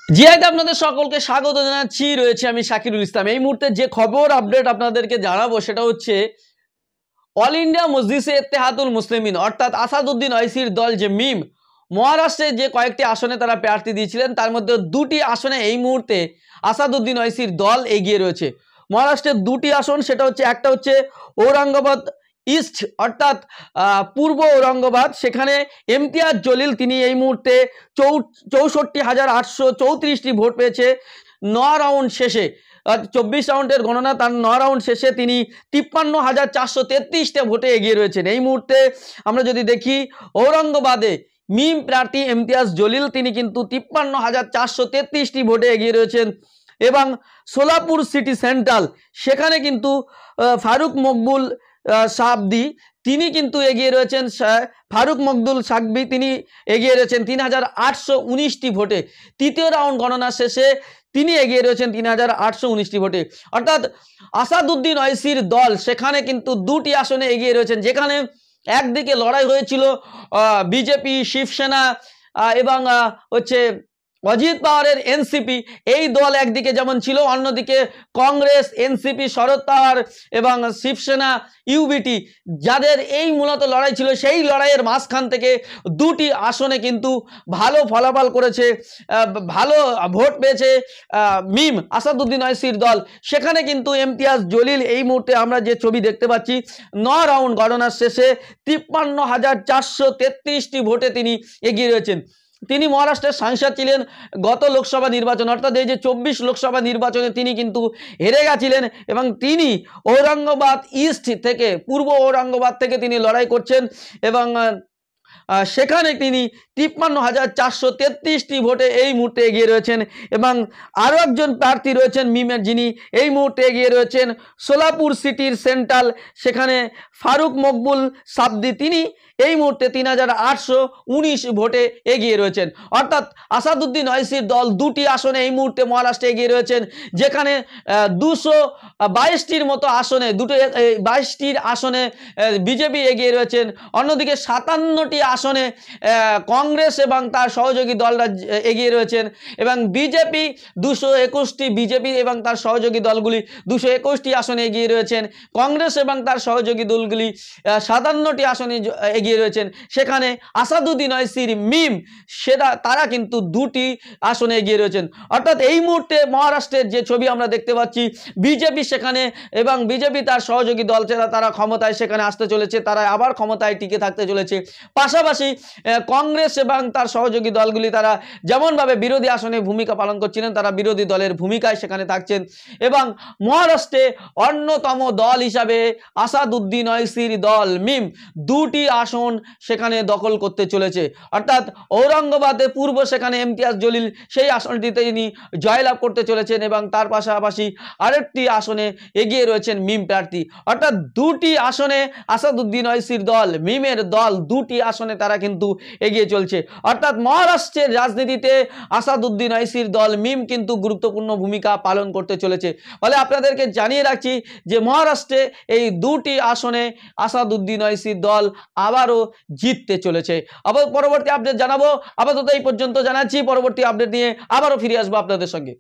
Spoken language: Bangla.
জিআইতে আপনাদের সকলকে স্বাগত জানাচ্ছি। রয়েছে আমি শাকিরুল ইসলাম। এই মুহূর্তে যে খবর আপডেট আপনাদেরকে জানাবো সেটা হচ্ছে অল ইন্ডিয়া মজলিসে ইত্তেহাদুল মুসলিমিন অর্থাৎ আসাদুদ্দিন ওয়াইসির দল যে মিম মহারাষ্ট্রে যে কয়েকটি আসনে তারা প্রার্থী দিয়েছিলেন তার মধ্যে দুটি আসনে এই মুহূর্তে আসাদুদ্দিন ওয়াইসির দল এগিয়ে রয়েছে। মহারাষ্ট্রের দুটি আসন, সেটা হচ্ছে একটা হচ্ছে ঔরঙ্গাবাদ ইস্ট অর্থাৎ পূর্ব ঔরঙ্গাবাদ, সেখানে ইমতিয়াজ জলিল তিনি এই মুহূর্তে 64,834টি ভোট পেয়েছে 9 রাউন্ড শেষে। 24 রাউন্ডের গণনা, তার 9 রাউন্ড শেষে তিনি 53,433টা ভোটে এগিয়ে রয়েছেন। এই মুহূর্তে আমরা যদি দেখি ঔরঙ্গাবাদে মিম প্রার্থী ইমতিয়াজ জলিল তিনি কিন্তু 53,433টি ভোটে এগিয়ে রয়েছেন এবং সোলাপুর সিটি সেন্ট্রাল সেখানে কিন্তু ফারুক মকবুল সাবদি তিনি কিন্তু এগিয়ে রয়েছেন। ফারুক মকবুল সাকবি তিনি এগিয়ে রয়েছেন 3,819টি ভোটে। তৃতীয় রাউন্ড গণনা শেষে তিনি এগিয়ে রয়েছেন 3,819টি ভোটে। অর্থাৎ আসাদুদ্দিন ওয়াইসির দল সেখানে কিন্তু দুটি আসনে এগিয়ে রয়েছেন, যেখানে একদিকে লড়াই হয়েছিল বিজেপি, শিবসেনা এবং হচ্ছে অজিত পাওয়ারের এনসিপি, এই দল একদিকে যেমন ছিল, অন্যদিকে কংগ্রেস, এনসিপি, শরদ পাওয়ার এবং শিবসেনা, ইউবিটি যাদের এই মূলত লড়াই ছিল, সেই লড়াইয়ের মাঝখান থেকে দুটি আসনে কিন্তু ভালো ফলাফল করেছে, ভালো ভোট পেয়েছে মিম আসাদুদ্দিন ওয়াইসির দল। সেখানে কিন্তু ইমতিয়াজ জলিল এই মুহূর্তে আমরা যে ছবি দেখতে পাচ্ছি 9 রাউন্ড গণনার শেষে 53,433টি ভোটে তিনি এগিয়ে রয়েছেন। তিনি মহারাষ্ট্রের সাংসদ ছিলেন গত লোকসভা নির্বাচন, অর্থাৎ এই যে 24 লোকসভা নির্বাচনে তিনি কিন্তু হেরে গেছিলেন এবং তিনি ঔরঙ্গাবাদ ইস্ট থেকে, পূর্ব ঔরঙ্গাবাদ থেকে তিনি লড়াই করছেন এবং সেখানে তিনি 53,433টি ভোটে এই মুহূর্তে এগিয়ে রয়েছেন। এবং আরও একজন প্রার্থী রয়েছেন মিমের, যিনি এই মুহূর্তে এগিয়ে রয়েছেন সোলাপুর সিটির সেন্ট্রাল, সেখানে ফারুক মকবুল সাবদি তিনি এই মুহূর্তে 3,819 ভোটে এগিয়ে রয়েছেন। অর্থাৎ আসাদুদ্দিন ওয়াইসির দল দুটি আসনে এই মুহূর্তে মহারাষ্ট্রে এগিয়ে রয়েছেন, যেখানে 222টির মতো আসনে 22টির আসনে বিজেপি এগিয়ে রয়েছেন। অন্যদিকে 57টি আসনে কংগ্রেস এবং তার সহযোগী দলরা এগিয়ে রয়েছেন এবং বিজেপি 221টি, বিজেপি এবং তার সহযোগী দলগুলি 221টি আসনে এগিয়ে রয়েছেন। কংগ্রেস এবং তার সহযোগী দলগুলি 57টি আসনে এগিয়ে রয়েছেন। সেখানে আসাদুদ্দিন ওয়াইসির মিম তারা কিন্তু দুটি আসনে এগিয়ে রয়েছেন। অর্থাৎ এই মুহূর্তে মহারাষ্ট্রের যে ছবি আমরা দেখতে পাচ্ছি, বিজেপি সেখানে এবং বিজেপি তার সহযোগী দল তারা ক্ষমতায় সেখানে আসতে চলেছে, তারা আবার ক্ষমতায় টিকে থাকতে চলেছে। পাশাপাশি কংগ্রেস এবং তার সহযোগী দলগুলি তারা যেমনভাবে বিরোধী আসনে ভূমিকা পালন করছিলেন, তারা বিরোধী দলের ভূমিকায় সেখানে থাকছেন এবং মহারাষ্ট্রে অন্যতম দল হিসাবে আসাদুদ্দিন ওয়াইসির দল মিম দুটি আসন সেখানে দখল করতে চলেছে। অর্থাৎ ঔরঙ্গাবাদে পূর্ব সেখানে ইমতিয়াজ জলিল সেই আসনটিতে তিনি জয়লাভ করতে চলেছেন এবং তার পাশাপাশি আরেকটি আসনে এগিয়ে রয়েছেন মিম প্রার্থী। অর্থাৎ দুটি আসনে আসাদুদ্দিন ওয়াইসির দল, মিমের দল দুটি আসনে তারা কিন্তু এগিয়ে চলছে। অর্থাৎ মহারাষ্ট্রের রাজনীতিতে আসাদুদ্দিন ওয়াইসির দল মিম কিন্তু গুরুত্বপূর্ণ ভূমিকা পালন করতে চলেছে। ফলে আপনাদেরকে জানিয়ে রাখছি যে মহারাষ্ট্রে এই দুটি আসনে আসাদুদ্দিন ওয়াইসির দল আবারও জিততে চলেছে। আবার পরবর্তী আপডেট জানাবো। আপাতত এই পর্যন্ত জানাচ্ছি, পরবর্তী আপডেট নিয়ে আবারও ফিরে আসবো আপনাদের সঙ্গে।